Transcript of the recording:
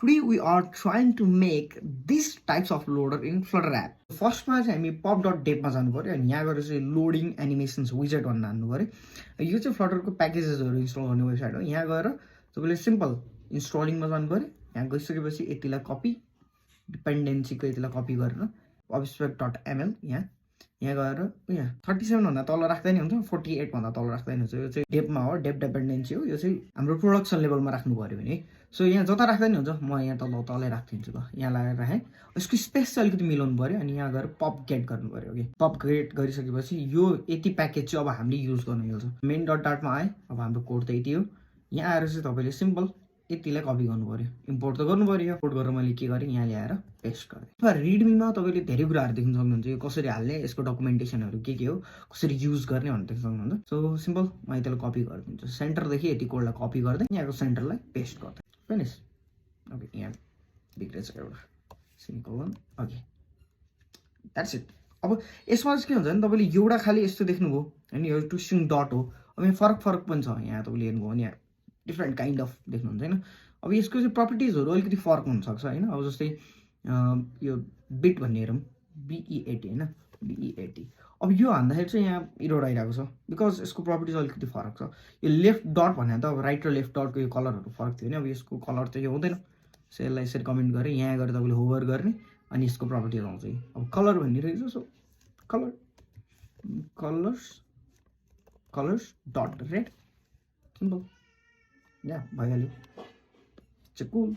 Today we are trying to make these types of loader in Flutter app. First मा चाहिँ हामी pop.deb मा जानु पर्यो अनि यहाँ गएर चाहिँ लोडिङ एनिमेसन्स विजेट भन्न हान्नु पर्यो। यो चाहिँ फ्लटरको प्याकेजेसहरु इन्स्टल गर्ने वेबसाइट हो। यहाँ गएर तपाईले सिम्पल इन्स्टलिङमा जानु पर्यो। यहाँ गइसकेपछि यतिलाई कपी डिपेन्डेन्सीको यतिलाई कपी गरेर abstract.ml यहाँ गएर यहाँ 37 भन्दा तल राख्दै नि हुन्छ 48 भन्दा तल राख्दै नि हुन्छ। यो चाहिँ डेपमा हो, डेप डिपेन्डेन्सी हो। यो चाहिँ हाम्रो प्रोडक्सन लेभलमा राख्नु पर्यो भने सो यहाँ जता राख्दै नि हुन्छ। म यहाँ तलै राख्दिन्छु ल। यहाँ लगाएर राखेँ। यसको स्पेस चाहिँ अलिकति मिलाउनु पर्यो अनि यहाँ गएर पप गेट गर्नु पर्यो। ओके, पप गेट गरिसकेपछि यो यति प्याकेज चाहिँ अब हामीले युज गर्न मिल्छ। मेन डट डाटमा आए अब हाम्रो कोड त यति हो। यहाँ आएर चाहिँ तपाईले सिम्पल यतिलाई कपी गर्नु पर्यो। इम्पोर्ट त गर्नु पर्यो। इम्पोर्ट गरेर मैले के गरेँ यहाँ ल्याएर पेस्ट गरेँ। अब रिडमीमा तपाईले धेरै कुराहरु देख्न सक्नुहुन्छ। यो कसरी हाल्ने, यसको डकुमेन्टेसनहरु के हो, कसरी युज गर्ने भन्ने देख्न सक्नुहुन्छ। सो सिम्पल म यतिलाई कपी गरिदिन्छु। सेन्टरदेखि यति कोडलाई कपी गर्दै यहाँको सेन्टरलाई पेस्ट गर्दै फिनिश। ओके, यहाँ बिग्रेछ एउटा सेमिकोलन। Okay, that's it. अब यसमा चाहिँ के हुन्छ भने तपाईले एउटा खाली यस्तो देख्नुभयो हैन, यो टु स्ट्रिङ डट हो। अब यहाँ फरक पनि छ। यहाँ तपाईले हेर्नुभयो भने यहाँ डिफ्रेन्ट काइन्ड अफ देख्नुहुन्छ हैन। अब यसको चाहिँ प्रपर्टिजहरु अलिकति फरक हुन सक्छ हैन। अब जस्तै यो बिट भन्ने हेरौँ, BE80 हैन, BE80। अब यो हान्दाखेरि चाहिँ यहाँ इरर आइरहेको छ बिकज यसको प्रपर्टिज अलिकति फरक छ। यो लेफ्ट डट भने त अब राइट र लेफ्ट डटको यो कलरहरु फरक थियो नि। अब यसको कलर चाहिँ यो हुँदैन। सो यसलाई यसरी कमेन्ट गरे यहाँ गएर तपाईले होभर गर्ने अनि यसको प्रपर्टिज आउँछ। अब कलर भन्ने रहेछ। So colours dot red simple. या भइहाल्यो। It's cool.